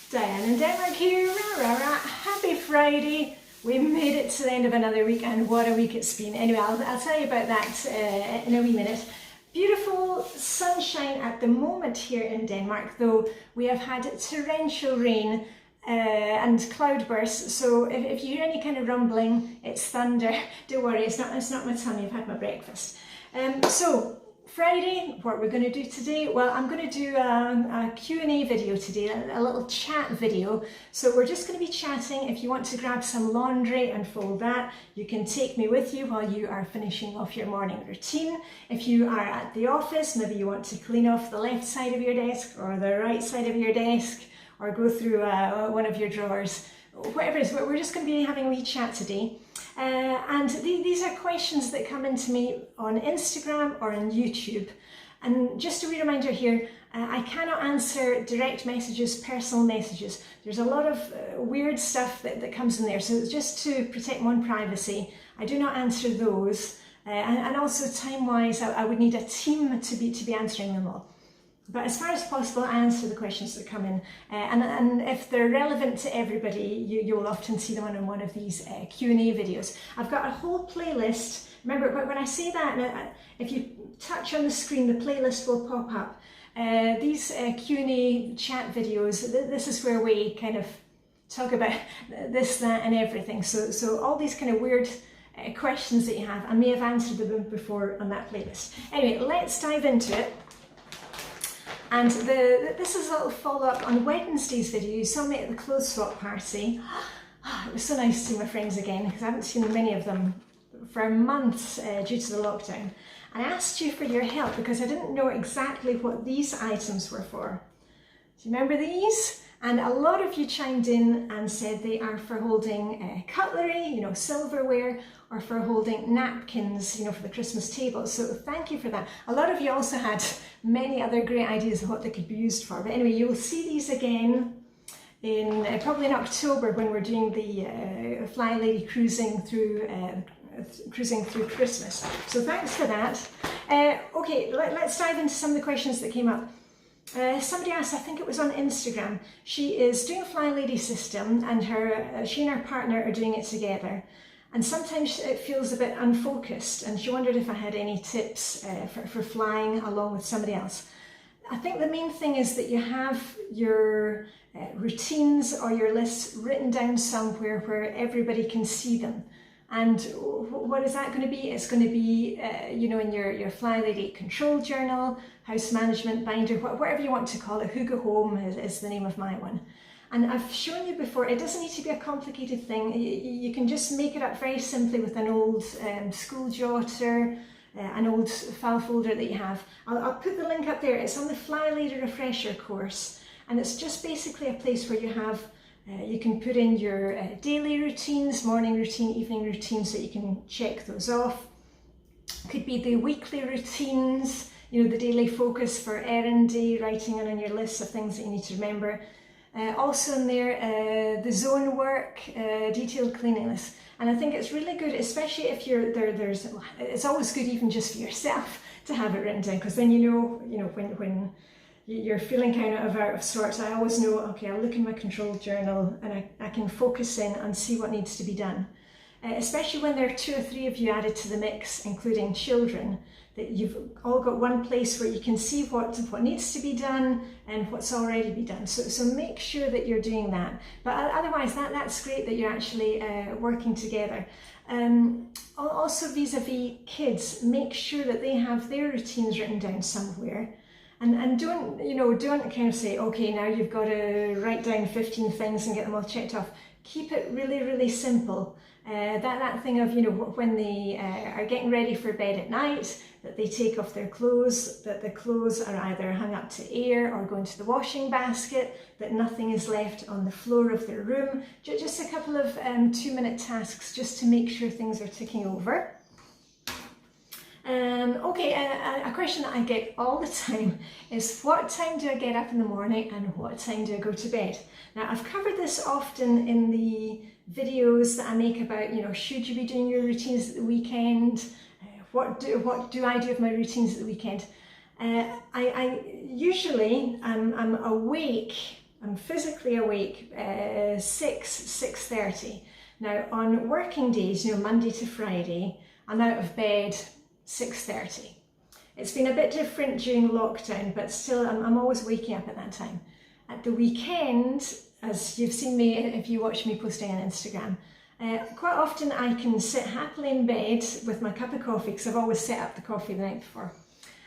Diane in Denmark here, rah rah rah, happy Friday. We made it to the end of another week and what a week it's been. Anyway, I'll tell you about that in a wee minute. Beautiful sunshine at the moment here in Denmark, though we have had torrential rain and cloudbursts, so if you hear any kind of rumbling, it's thunder. Don't worry, it's not my tummy, I've had my breakfast. So Friday, what we're going to do today, well, I'm going to do a Q&A video today, a little chat video. So we're just going to be chatting. If you want to grab some laundry and fold that, you can take me with you while you are finishing off your morning routine. If you are at the office, maybe you want to clean off the left side of your desk or the right side of your desk, or go through one of your drawers, whatever it is. We're just going to be having a wee chat today. And these are questions that come into me on Instagram or on YouTube. And just a wee reminder here, I cannot answer direct messages, personal messages. There's a lot of weird stuff that comes in there. So just to protect my own privacy, I do not answer those. And also time-wise, I would need a team to be answering them all. But as far as possible, I answer the questions that come in, and if they're relevant to everybody, you'll often see them on one of these Q&A videos. I've got a whole playlist. Remember, when I say that, if you touch on the screen, the playlist will pop up. These Q&A chat videos, this is where we kind of talk about this, that, and everything. So all these kind of weird questions that you have, I may have answered them before on that playlist. Anyway, let's dive into it. And this is a little follow-up on Wednesday's video. You saw me at the clothes swap party. It was so nice to see my friends again, because I haven't seen many of them for months due to the lockdown. And I asked you for your help because I didn't know exactly what these items were for. Do you remember these? And a lot of you chimed in and said they are for holding cutlery, silverware, or for holding napkins, for the Christmas table. So thank you for that. A lot of you also had many other great ideas of what they could be used for. But anyway, you'll see these again in probably in October when we're doing the Flylady cruising through Christmas. So thanks for that. Okay, let's dive into some of the questions that came up. Somebody asked, I think it was on Instagram, she is doing a Flylady system and she and her partner are doing it together. And sometimes it feels a bit unfocused, and she wondered if I had any tips for flying along with somebody else. I think the main thing is that you have your routines or your lists written down somewhere where everybody can see them. And what is that going to be? It's going to be, in your Flylady control journal, house management binder, whatever you want to call it. Who Go Home is the name of my one. And I've shown you before, it doesn't need to be a complicated thing. You can just make it up very simply with an old school jotter, an old file folder that you have. I'll put the link up there. It's on the Flylady refresher course. And it's just basically a place where you have you can put in your daily routines, morning routine, evening routine, so you can check those off. Could be the weekly routines, the daily focus for errand day, writing on your list of things that you need to remember. Also in there, the zone work, detailed cleaning list. And I think it's really good, especially if you're it's always good even just for yourself to have it written down, because then when you're feeling kind of out of sorts, I always know, okay, I'll look in my control journal and I can focus in and see what needs to be done. Especially when there are 2 or 3 of you added to the mix, including children, that you've all got one place where you can see what needs to be done and what's already been done. So make sure that you're doing that. But otherwise, that's great that you're actually working together. Also vis-a-vis kids, make sure that they have their routines written down somewhere. And don't kind of say, okay, now you've got to write down 15 things and get them all checked off. Keep it really, really simple. That thing of, when they are getting ready for bed at night, that they take off their clothes, that the clothes are either hung up to air or go into the washing basket, that nothing is left on the floor of their room. Just a couple of 2-minute tasks just to make sure things are ticking over. Okay, a question that I get all the time is, what time do I get up in the morning and what time do I go to bed? Now, I've covered this often in the videos that I make about, should you be doing your routines at the weekend? What do I do with my routines at the weekend? I usually I'm awake I'm physically awake 6:30. Now on working days, Monday to Friday, I'm out of bed 6:30. It's been a bit different during lockdown, but still I'm always waking up at that time. At the weekend, as you've seen me if you watch me posting on Instagram, quite often I can sit happily in bed with my cup of coffee, because I've always set up the coffee the night before.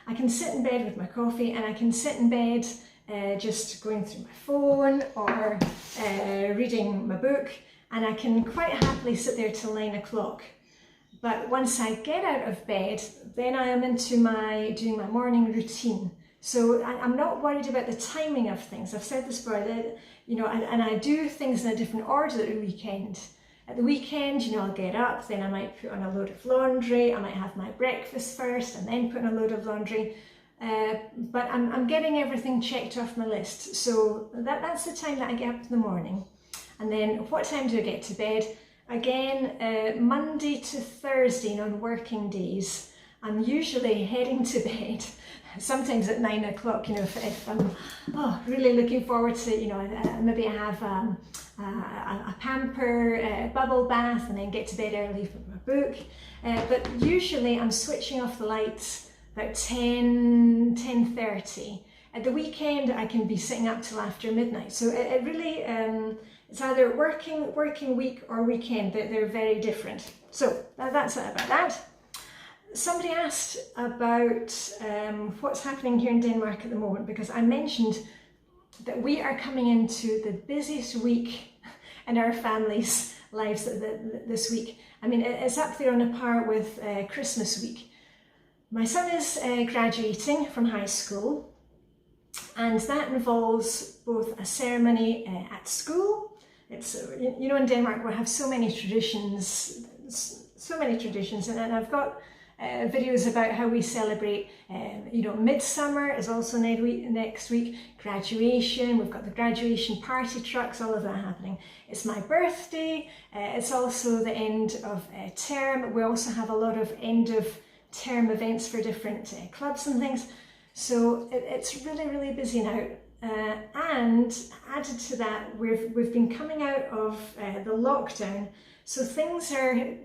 I can sit in bed with my coffee, and I can sit in bed just going through my phone or reading my book, and I can quite happily sit there till 9 o'clock. But once I get out of bed, then I am into doing my morning routine. So I'm not worried about the timing of things. I've said this before, that, and I do things in a different order at the weekend. At the weekend, I'll get up, then I might put on a load of laundry, I might have my breakfast first and then put on a load of laundry. But I'm getting everything checked off my list. So that's the time that I get up in the morning. And then what time do I get to bed? Again, Monday to Thursday on working days, I'm usually heading to bed, sometimes at 9 o'clock, if I'm really looking forward to, maybe I have a pamper, bubble bath, and then get to bed early for my book. But usually I'm switching off the lights about 10:30. At the weekend, I can be sitting up till after midnight. So it really, it's either working week or weekend. They're very different. So that's it about that. Somebody asked about what's happening here in Denmark at the moment, because I mentioned that we are coming into the busiest week in our family's lives this week. I mean, it's up there on a par with Christmas week. My son is graduating from high school, and that involves both a ceremony at school. It's, in Denmark we have so many traditions, and I've got videos about how we celebrate, midsummer is also next week, graduation, we've got the graduation party trucks, all of that happening. It's my birthday, it's also the end of term. We also have a lot of end of term events for different clubs and things. So it's really, really busy now. And added to that, we've been coming out of the lockdown, so things are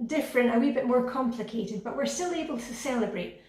different, a wee bit more complicated, but we're still able to celebrate.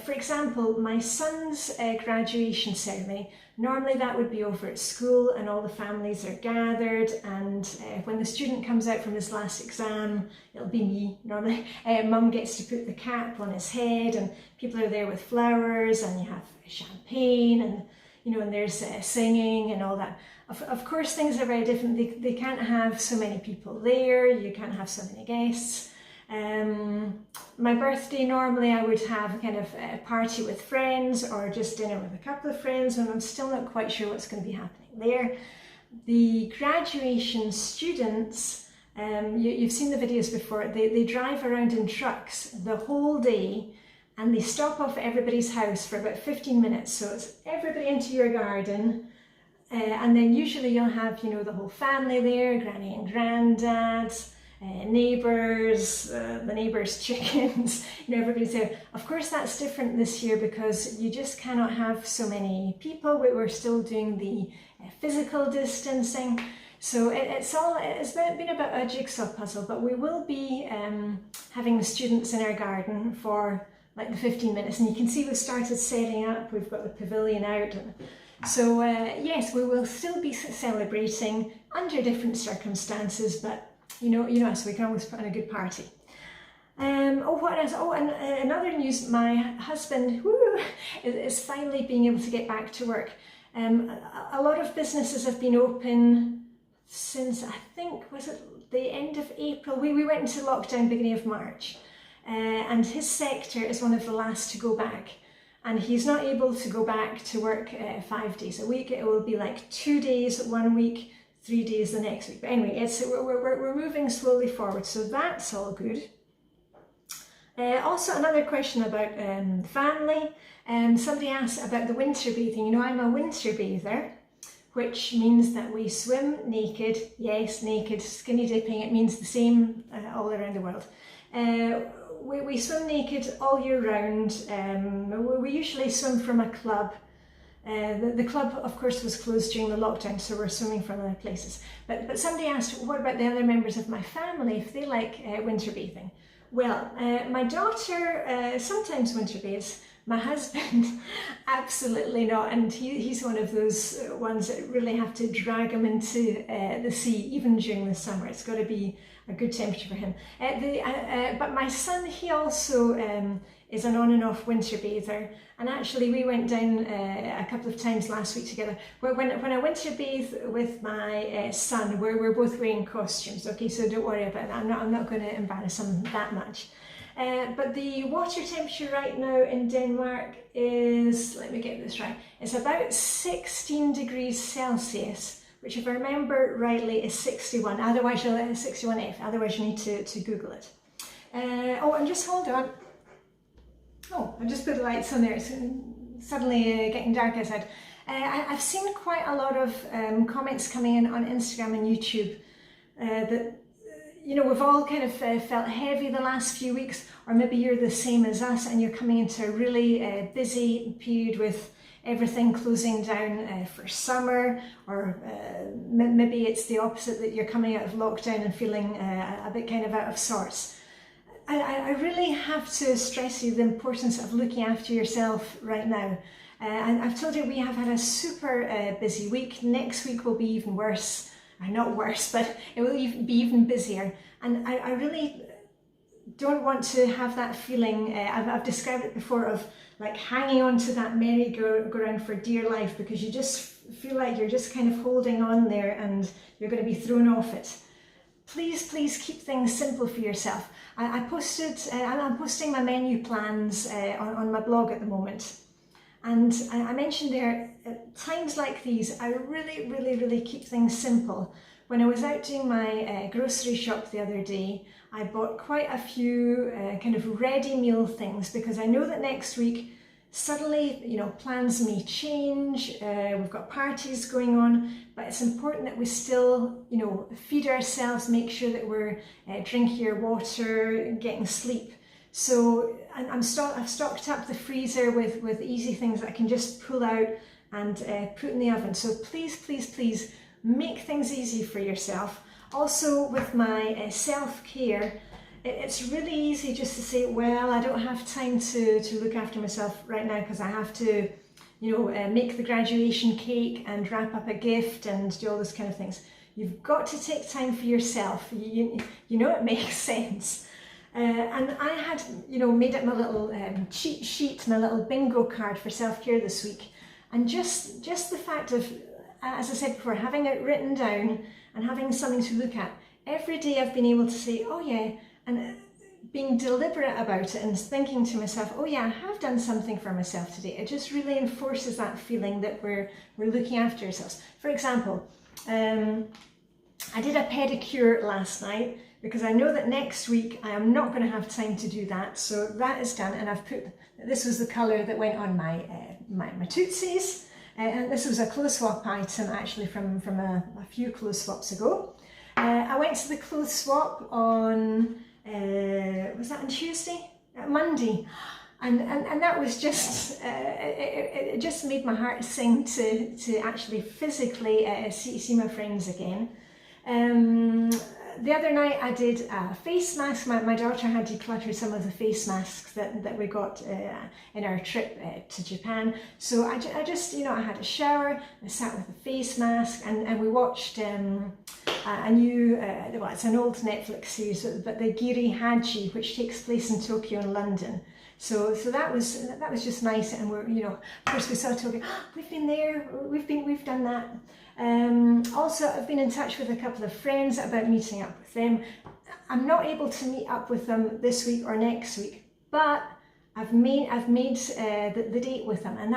For example, my son's graduation ceremony, normally that would be over at school and all the families are gathered, and when the student comes out from his last exam, it'll be me normally. Mum gets to put the cap on his head, and people are there with flowers, and you have champagne, and and there's singing and all that. Of course, things are very different. They can't have so many people there, you can't have so many guests. My birthday, normally I would have a kind of a party with friends or just dinner with a couple of friends, and I'm still not quite sure what's going to be happening there. The graduation students, you've seen the videos before, they drive around in trucks the whole day, and they stop off at everybody's house for about 15 minutes. So it's everybody into your garden, and then usually you'll have, the whole family there, granny and granddad, neighbours, the neighbours' chickens, everybody's there. Of course, that's different this year because you just cannot have so many people. We're still doing the physical distancing. So it's been a bit of a jigsaw puzzle, but we will be having the students in our garden for like the 15 minutes, and you can see we've started setting up, we've got the pavilion out. So yes, we will still be celebrating under different circumstances, but you know us, we can always put on a good party. What else? And another news, my husband is finally being able to get back to work. A lot of businesses have been open since, I think, was it the end of April? We went into lockdown beginning of March, and his sector is one of the last to go back. And he's not able to go back to work 5 days a week. It will be like 2 days 1 week, 3 days the next week. But anyway, we're moving slowly forward, so that's all good. Also, another question about family. Somebody asked about the winter bathing. I'm a winter bather, which means that we swim naked. Yes, naked, skinny dipping. It means the same all around the world. We swim naked all year round. We usually swim from a club, The club, of course, was closed during the lockdown, so we're swimming from other places. But somebody asked, what about the other members of my family, if they like winter bathing? Well, my daughter sometimes winter bathes. My husband, absolutely not, and he's one of those ones that really have to drag him into the sea, even during the summer. It's got to be a good temperature for him. But my son, he also is an on and off winter bather, and actually we went down a couple of times last week together. When I winter bathe with my son, we're both wearing costumes, okay, so don't worry about that. I'm not going to embarrass him that much. But the water temperature right now in Denmark is, let me get this right, it's about 16 degrees Celsius, which if I remember rightly is 61, otherwise you'll 61F, otherwise you need to Google it. Oh, and just hold on. Oh, I just put the lights on there, it's suddenly getting dark outside. I've seen quite a lot of comments coming in on Instagram and YouTube that, you know, we've all kind of felt heavy the last few weeks, or maybe you're the same as us and you're coming into a really busy period with everything closing down for summer, or maybe it's the opposite, that you're coming out of lockdown and feeling a bit kind of out of sorts. I really have to stress you the importance of looking after yourself right now. And I've told you we have had a super busy week. Next week will be even worse. Not worse, but it will be even busier. And I really don't want to have that feeling, I've described it before, of like hanging on to that merry-go-round for dear life, because you just feel like you're just kind of holding on there and you're going to be thrown off it. Please keep things simple for yourself. I'm posting my menu plans on my blog at the moment. And I mentioned there, at times like these, I really keep things simple. When I was out doing my grocery shop the other day, I bought quite a few kind of ready meal things, because I know that next week suddenly, you know, plans may change, we've got parties going on, but it's important that we still, you know, feed ourselves, make sure that we're drinking our water, getting sleep. So I've stocked up the freezer with easy things that I can just pull out and put in the oven. So please make things easy for yourself. Also with my self-care, it's really easy just to say, well, I don't have time to look after myself right now because I have to, you know, make the graduation cake and wrap up a gift and do all those kind of things. You've got to take time for yourself. You know it makes sense. And I had, you know, made up my little cheat sheet, my little bingo card for self-care this week. And just the fact of, as I said before, having it written down and having something to look at, every day I've been able to say, oh yeah, and being deliberate about it and thinking to myself, oh yeah, I have done something for myself today. It just really enforces that feeling that we're looking after ourselves. For example, I did a pedicure last night, because I know that next week I am not going to have time to do that, so that is done. And I've put, this was the colour that went on my Tootsies, and this was a clothes swap item actually from a few clothes swaps ago. I went to the clothes swap on, was that on Tuesday? Monday. And that was just, it just made my heart sing to actually physically see my friends again. The other night I did a face mask. My daughter had decluttered some of the face masks that we got in our trip to Japan. So I just, you know, I had a shower, I sat with a face mask, and we watched a new, well, it's an old Netflix series, but the Giri Haji, which takes place in Tokyo and London. So that was just nice, and we're, you know, of course we saw Tokyo. Oh, we've been there, we've done that. Also, I've been in touch with a couple of friends about meeting up with them. I'm not able to meet up with them this week or next week, but I've made the date with them, and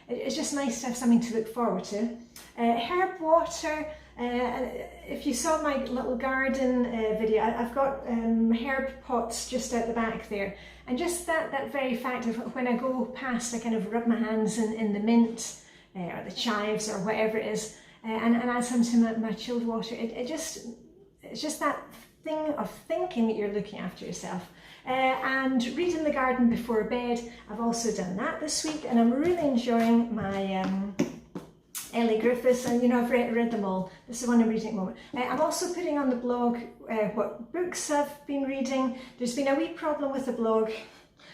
it's just nice to have something to look forward to. Herb water. If you saw my little garden video, I've got herb pots just out the back there, and just that very fact of when I go past, I kind of rub my hands in the mint or the chives or whatever it is, and add some to my chilled water. It's just that thing of thinking that you're looking after yourself. And reading the garden before bed, I've also done that this week, and I'm really enjoying my Ellie Griffiths, and you know, I've read them all. This is one I'm reading at the moment. I'm also putting on the blog what books I've been reading. There's been a wee problem with the blog,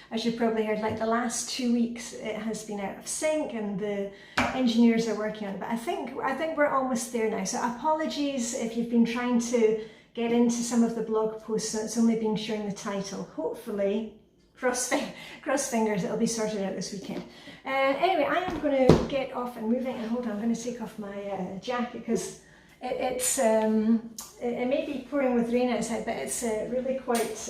as you've probably heard. Like the last 2 weeks it has been out of sync and the engineers are working on it, but I think we're almost there now. So apologies if you've been trying to get into some of the blog posts and it's only been showing the title. Hopefully, cross fingers, it'll be sorted out this weekend. Anyway, I am going to get off and moving, and hold on, I'm going to take off my jacket because it may be pouring with rain outside, but it's really quite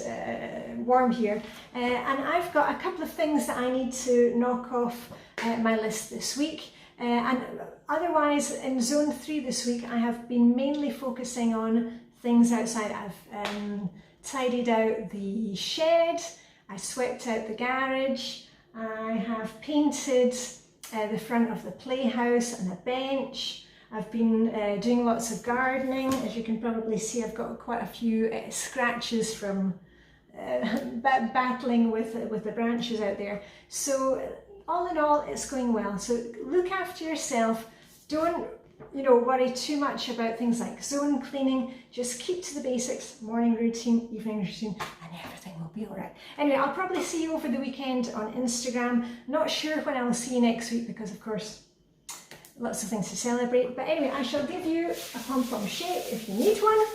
warm here. And I've got a couple of things that I need to knock off my list this week. And otherwise, in zone 3 this week, I have been mainly focusing on things outside. I've tidied out the shed, I swept out the garage, I have painted the front of the playhouse and a bench. I've been doing lots of gardening. As you can probably see, I've got quite a few scratches from battling with the branches out there. So all in all, it's going well. So look after yourself. Don't worry too much about things like zone cleaning. Just keep to the basics: morning routine, evening routine, and everything will be all right. Anyway, I'll probably see you over the weekend on Instagram. Not sure when I will see you next week because, of course, lots of things to celebrate. But anyway, I shall give you a pom-pom shake if you need one.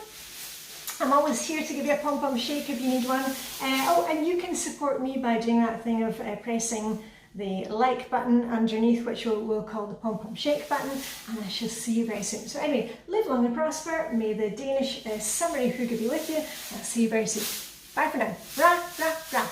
I'm always here to give you a pom-pom shake if you need one. Oh, and you can support me by doing that thing of pressing the like button underneath, which we'll call the pom-pom shake button, and I shall see you very soon. So anyway, live long and prosper. May the Danish summery hygge be with you. I'll see you very soon. Bye for now. Ra, ra, ra.